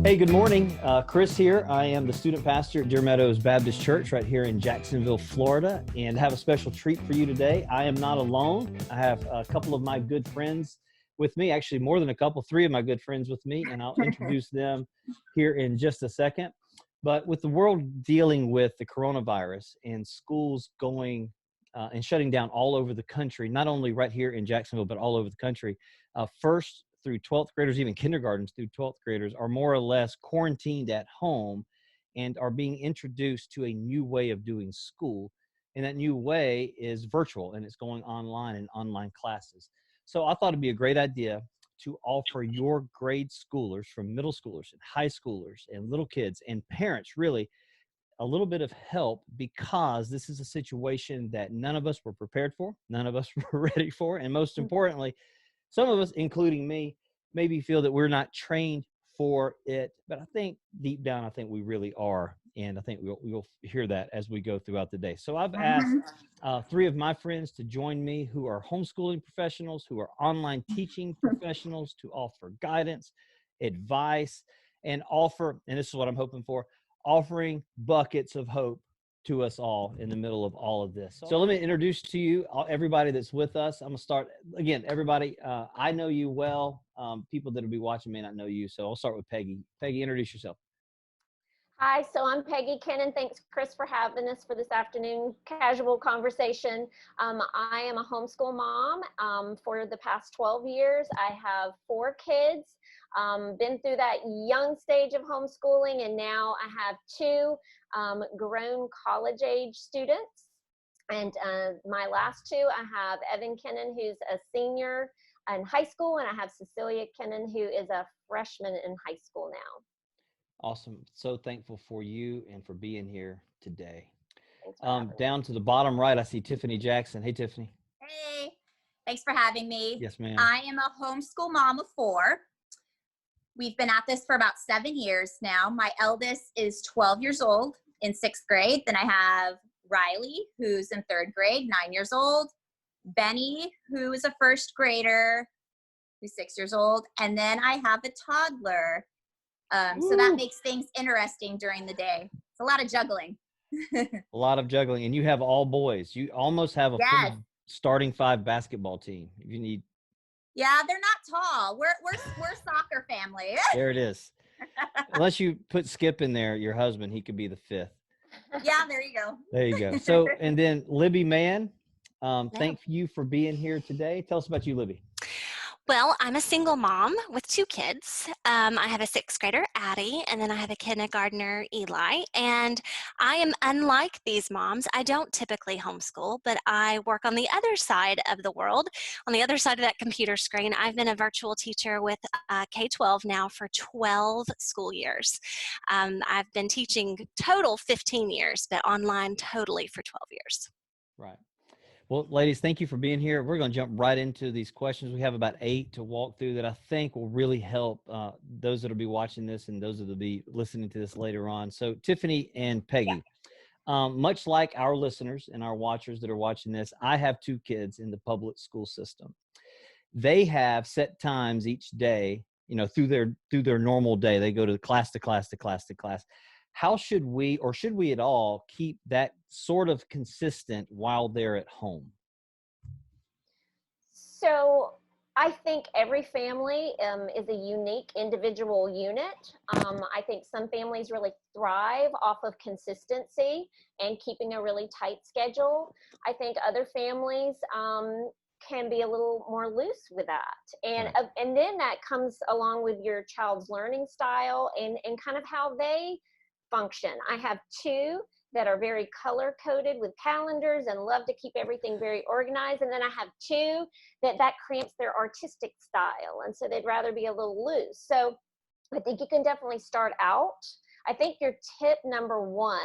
Hey, good morning. Chris here. I am the student pastor at Deer Meadows Baptist Church right here in Jacksonville, Florida, and have a special treat for you today. I am not alone. I have a couple of my good friends with me, actually more than a couple, three of my good friends with me, and I'll introduce them here in just a second. But with the world dealing with the coronavirus and schools going and shutting down all over the country, not only right here in Jacksonville, but all over the country, first through 12th graders, even kindergartens through 12th graders, are more or less quarantined at home and are being introduced to a new way of doing school. And that new way is virtual, and it's going online and online classes. So I thought it'd be a great idea to offer your grade schoolers, from middle schoolers and high schoolers and little kids and parents, really, a little bit of help, because this is a situation that none of us were prepared for, none of us were ready for, and most importantly, some of us, including me, maybe feel that we're not trained for it, but I think deep down, I think we really are. And I think we'll hear that as we go throughout the day. So I've asked three of my friends to join me who are homeschooling professionals, who are online teaching professionals, to offer guidance, advice, and offer, and this is what I'm hoping for, offering buckets of hope to us all in the middle of all of this. So let me introduce to you everybody that's with us. I'm gonna start again. Everybody, I know you well. People that will be watching may not know you, so I'll start with Peggy. Peggy, introduce yourself. Hi, so I'm Peggy Kennan. Thanks, Chris, for having us for this afternoon casual conversation. I am a homeschool mom for the past 12 years. I have 4 kids, been through that young stage of homeschooling, and now I have 2 grown college-age students. And my last 2, I have Evan Kennan, who's a senior in high school, and I have Cecilia Kennan, who is a freshman in high school now. Awesome. So thankful for you and for being here today. Thanks down to the bottom right, I see Tiffany Jackson. Hey, Tiffany. Hey, thanks for having me. Yes, ma'am. I am a homeschool mom of 4. We've been at this for about 7 years now. My eldest is 12 years old in 6th grade. Then I have Riley, who's in 3rd grade, 9 years old. Benny, who is a 1st grader, who's 6 years old. And then I have a toddler. So that makes things interesting during the day. It's a lot of juggling. A lot of juggling. And you have all boys. You almost have a full starting 5 basketball team. You need. Yeah, they're not tall. We're soccer family. There it is. Unless you put Skip in there, your husband, he could be the 5th. Yeah, there you go. There you go. So, and then Libby Mann, thank you for being here today. Tell us about you, Libby. Well, I'm a single mom with 2 kids. I have a 6th grader, Addie, and then I have a kindergartner, Eli. And I am unlike these moms. I don't typically homeschool, but I work on the other side of the world, on the other side of that computer screen. I've been a virtual teacher with K-12 now for 12 school years. I've been teaching total 15 years, but online totally for 12 years. Right. Well, ladies, thank you for being here. We're going to jump right into these questions. We have about 8 to walk through that I think will really help those that will be watching this and those that will be listening to this later on. So Tiffany and Peggy, much like our listeners and our watchers that are watching this, I have 2 kids in the public school system. They have set times each day, through their normal day. They go to class to class to class to class. How should we, or should we at all, keep that sort of consistent while they're at home? So I think every family is a unique individual unit. I think some families really thrive off of consistency and keeping a really tight schedule. I think other families can be a little more loose with that. And then that comes along with your child's learning style and kind of how they function. I have 2 that are very color coded with calendars and love to keep everything very organized. And then I have 2 that cramps their artistic style. And so they'd rather be a little loose. So I think you can definitely start out. I think your tip number 1,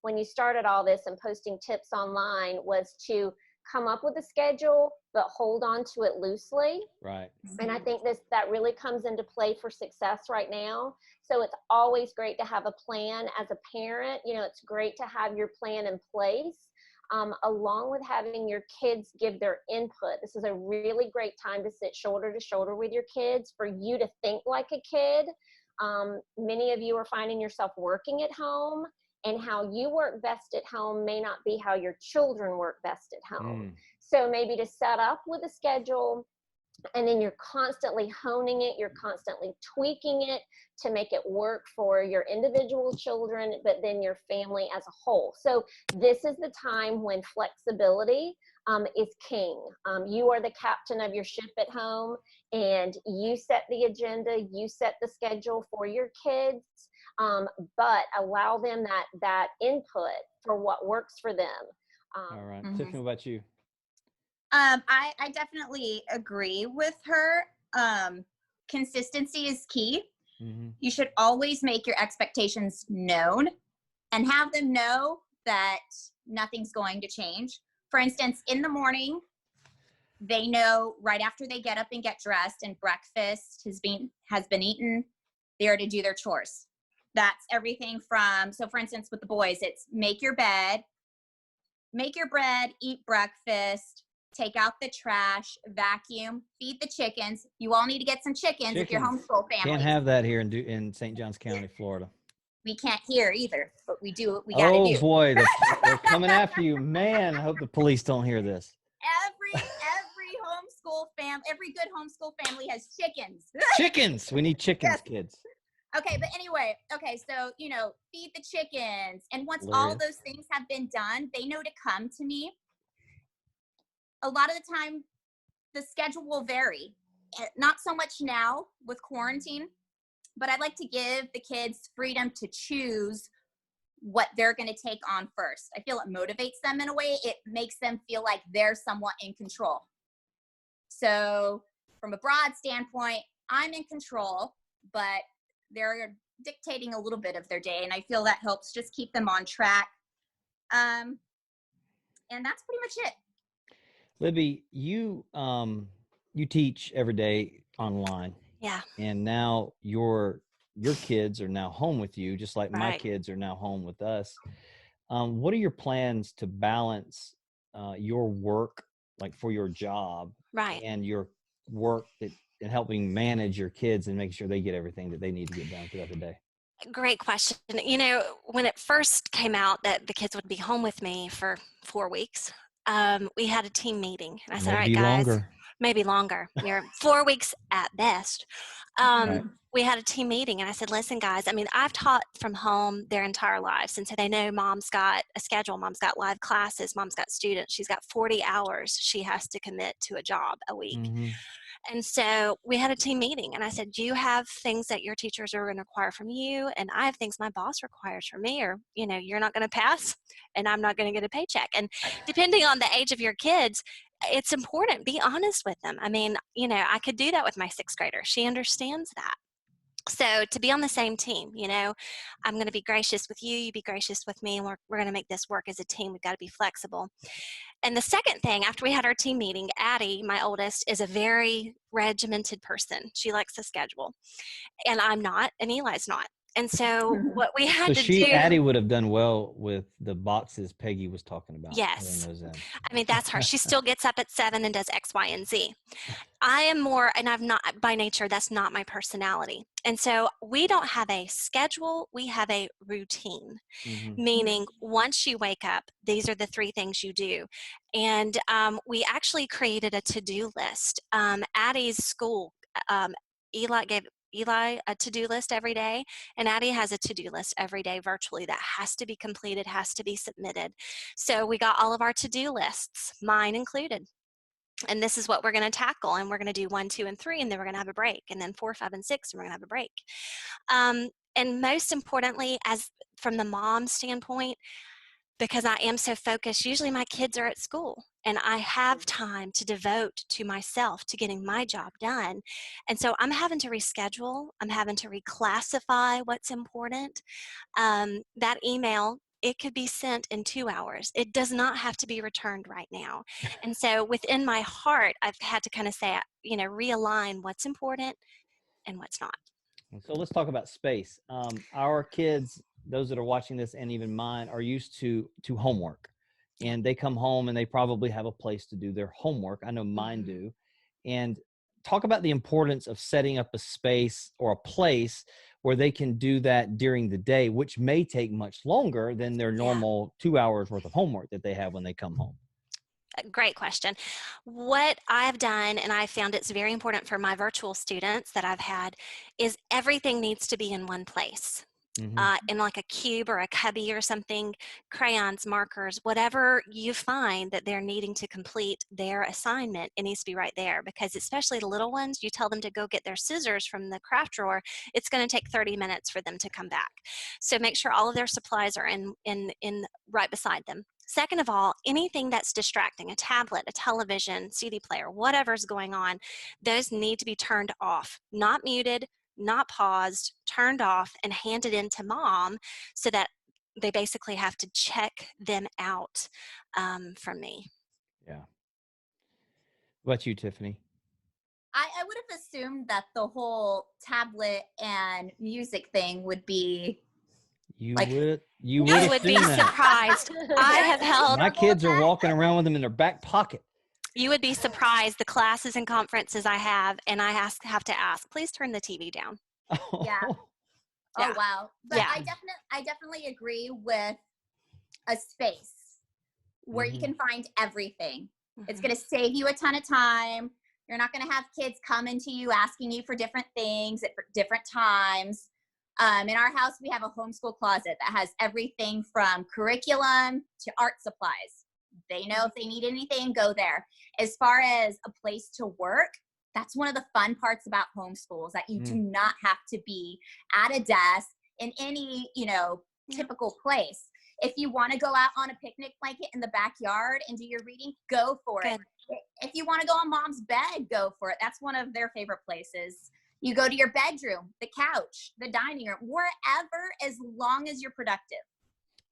when you started all this and posting tips online, was to come up with a schedule, but hold on to it loosely. Right. And I think that really comes into play for success right now. So it's always great to have a plan as a parent. It's great to have your plan in place, along with having your kids give their input. This is a really great time to sit shoulder to shoulder with your kids, for you to think like a kid, Many of you are finding yourself working at home, and how you work best at home may not be how your children work best at home. So maybe to set up with a schedule, and then you're constantly honing it, you're constantly tweaking it to make it work for your individual children, but then your family as a whole. So this is the time when flexibility is king. You are the captain of your ship at home, and you set the agenda, you set the schedule for your kids, but allow them that input for what works for them. All right. Tiffany, what about you? I definitely agree with her. Consistency is key. You should always make your expectations known and have them know that nothing's going to change. For instance, in the morning, they know right after they get up and get dressed and breakfast has been eaten, they are to do their chores. That's everything from, so for instance, with the boys, it's make your bed, make your bread, eat breakfast, take out the trash, vacuum, feed the chickens. You all need to get some chickens if you're homeschool family. Can't have that here in St. Johns County, Florida. We can't here either, but we do what we gotta do. Oh boy, they're coming after you, man. I hope the police don't hear this. Every good homeschool family has chickens. Chickens. We need chickens, yes. Kids. Okay, but anyway, so, feed the chickens. And once all those things have been done, they know to come to me. A lot of the time, the schedule will vary. Not so much now with quarantine, but I'd like to give the kids freedom to choose what they're going to take on first. I feel it motivates them in a way. It makes them feel like they're somewhat in control. So from a broad standpoint, I'm in control, but they're dictating a little bit of their day. And I feel that helps just keep them on track. And that's pretty much it. Libby, you teach every day online. Yeah. And now your kids are now home with you, just like my kids are now home with us. What are your plans to balance your work, like for your job, and your work in helping manage your kids and make sure they get everything that they need to get done throughout the day? Great question. When it first came out that the kids would be home with me for 4 weeks, we had a team meeting. And I said, all right, guys, maybe longer. You're 4 weeks at best. We had a team meeting and I said, listen, guys, I've taught from home their entire lives. And so they know mom's got a schedule. Mom's got live classes. Mom's got students. She's got 40 hours she has to commit to a job a week. And so we had a team meeting and I said, you have things that your teachers are going to require from you. And I have things my boss requires from me, or, you're not going to pass and I'm not going to get a paycheck. And depending on the age of your kids, it's important. Be honest with them. I could do that with my 6th grader. She understands that. So to be on the same team, I'm going to be gracious with you, you be gracious with me, and we're going to make this work as a team. We've got to be flexible. And the second thing, after we had our team meeting, Addie, my oldest, is a very regimented person. She likes a schedule. And I'm not, and Eli's not. And so what we had to do. Addie would have done well with the boxes Peggy was talking about. Yes. That's her. She still gets up at 7 and does X, Y, and Z. I am more, and I'm not, by nature, that's not my personality. And so we don't have a schedule, we have a routine, meaning once you wake up, these are the 3 things you do. And we actually created a to-do list. Addie's school, Eli gave Eli a to-do list every day, and Addie has a to-do list every day virtually that has to be completed, has to be submitted. So we got all of our to-do lists, mine included. And this is what we're going to tackle, and we're going to do 1, 2, and 3, and then we're going to have a break, and then 4, 5, and 6, and we're going to have a break. And most importantly, as from the mom standpoint, because I am so focused, usually my kids are at school and I have time to devote to myself, to getting my job done. And so I'm having to reschedule, I'm having to reclassify what's important. That email, it could be sent in 2 hours. It does not have to be returned right now. And so within my heart, I've had to kind of say, realign what's important and what's not. So let's talk about space. Our kids, those that are watching this and even mine, are used to homework, and they come home and they probably have a place to do their homework. I know mine do. And talk about the importance of setting up a space or a place where they can do that during the day, which may take much longer than their normal 2 hours worth of homework that they have when they come home? Great question. What I've done, and I found it's very important for my virtual students that I've had, is everything needs to be in one place. In like a cube or a cubby or something, crayons, markers, whatever you find that they're needing to complete their assignment, it needs to be right there, because especially the little ones, you tell them to go get their scissors from the craft drawer, it's going to take 30 minutes for them to come back. So make sure all of their supplies are in right beside them. Second of all, anything that's distracting, a tablet, a television, CD player, whatever's going on, those need to be turned off, not muted, not paused, turned off, and handed in to mom, so that they basically have to check them out from me. Yeah. What about you, Tiffany? I would have assumed that the whole tablet and music thing would be You like, would You would be assume that. surprised. I have held, My kids are walking around with them in their back pocket. you would be surprised the classes and conferences I have, and I have to ask, please turn the TV down. Yeah. Yeah. Oh wow. But Yeah. I definitely agree with a space where you can find everything. It's going to save you a ton of time. You're not going to have kids coming to you asking you for different things at different times. In our house, we have a homeschool closet that has everything from curriculum to art supplies. They know if they need anything, go there. As far as a place to work, that's one of the fun parts about homeschool, is that you do not have to be at a desk in any, typical place. If you want to go out on a picnic blanket in the backyard and do your reading, go for it. If you want to go on mom's bed, go for it. That's one of their favorite places. You go to your bedroom, the couch, the dining room, wherever, as long as you're productive.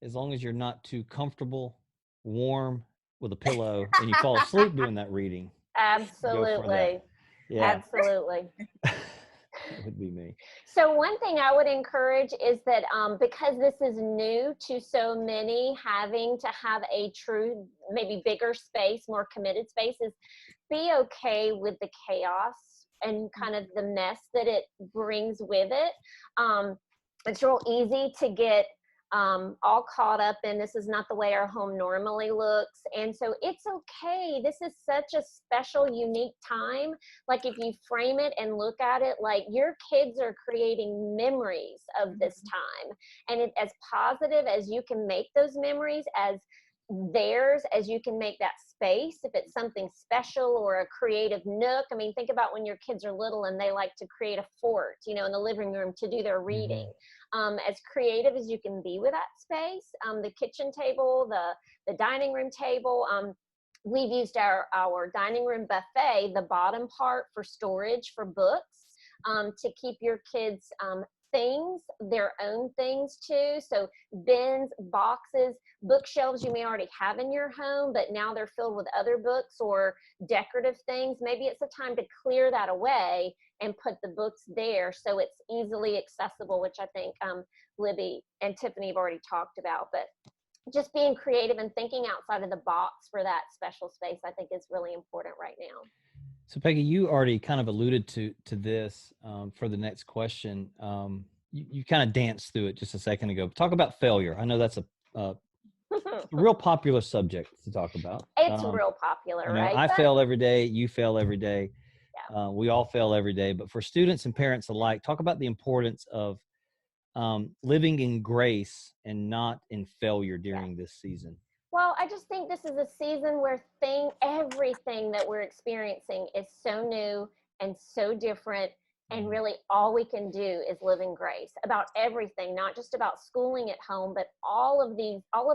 As long as you're not too comfortable, warm, with a pillow, and you fall asleep doing that reading. Absolutely. Yeah. Absolutely. That would be me. So one thing I would encourage is that because this is new to so many, having to have a true, maybe bigger space, more committed spaces, be okay with the chaos and kind of the mess that it brings with it. It's real easy to get all caught up in, this is not the way our home normally looks. And so it's okay. This is such a special, unique time. Like if you frame it and look at it, like your kids are creating memories of this time. And as positive as you can make those memories, as theirs as you can make that space, if it's something special or a creative nook. I mean, think about when your kids are little and they like to create a fort, in the living room to do their reading. As creative as you can be with that space, the kitchen table, the dining room table, we've used our dining room buffet, the bottom part, for storage for books, to keep your kids things, their own things too. So bins, boxes, bookshelves you may already have in your home, but now they're filled with other books or decorative things. Maybe it's a time to clear that away and put the books there so it's easily accessible, which I think Libby and Tiffany have already talked about. But just being creative and thinking outside of the box for that special space, I think, is really important right now. So Peggy, you already kind of alluded to this for the next question. You kind of danced through it just a second ago. Talk about failure. I know that's a real popular subject to talk about. It's real popular, right? I fail every day. You fail every day. Yeah. We all fail every day. But for students and parents alike, talk about the importance of living in grace and not in failure during this season. Well, I just think this is a season where everything that we're experiencing is so new and so different. And really all we can do is live in grace about everything, not just about schooling at home, but all of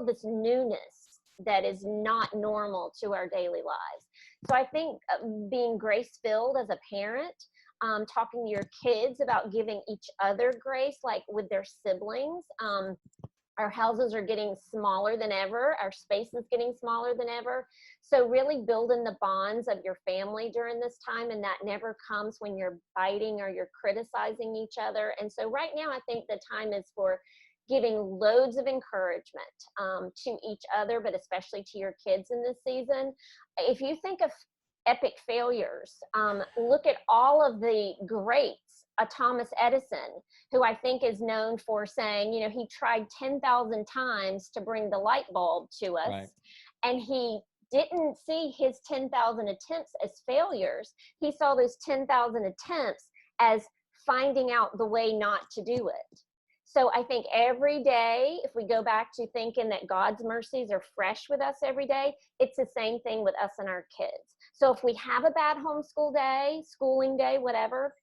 this newness that is not normal to our daily lives. So I think being grace-filled as a parent, talking to your kids about giving each other grace, like with their siblings. Our houses are getting smaller than ever. Our space is getting smaller than ever. So really building the bonds of your family during this time, and that never comes when you're biting or you're criticizing each other. And so right now, I think the time is for giving loads of encouragement to each other, but especially to your kids in this season. If you think of epic failures. Look at all of the greats. Thomas Edison, who I think is known for saying, you know, he tried 10,000 times to bring the light bulb to us. Right. And he didn't see his 10,000 attempts as failures. He saw those 10,000 attempts as finding out the way not to do it. So I think every day, if we go back to thinking that God's mercies are fresh with us every day, it's the same thing with us and our kids. So if we have a bad homeschool day, schooling day, whatever,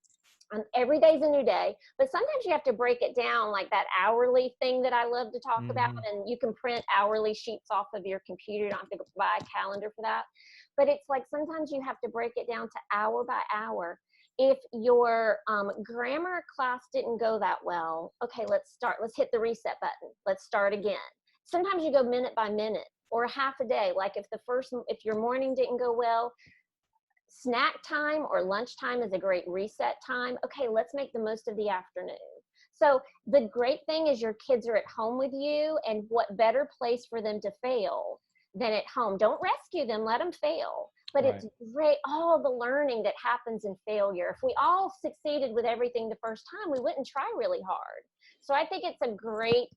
every day's a new day, but sometimes you have to break it down, like that hourly thing that I love to talk about, and you can print hourly sheets off of your computer. You don't have to buy a calendar for that. But it's like sometimes you have to break it down to hour by hour. If your grammar class didn't go that well, okay, let's hit the reset button. Let's start again. Sometimes you go minute by minute or half a day. Like if your morning didn't go well, snack time or lunchtime is a great reset time. Okay, let's make the most of the afternoon. So the great thing is your kids are at home with you, and what better place for them to fail than at home? Don't rescue them, let them fail. But Right. It's great, all the learning that happens in failure. If we all succeeded with everything the first time, we wouldn't try really hard. So I think it's a great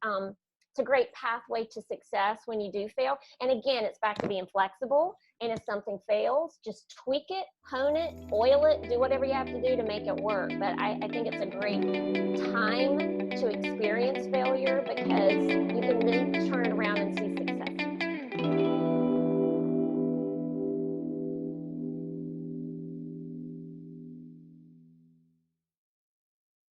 pathway to success when you do fail. And again, it's back to being flexible. And if something fails, just tweak it, hone it, oil it, do whatever you have to do to make it work. But I think it's a great time to experience failure because you can then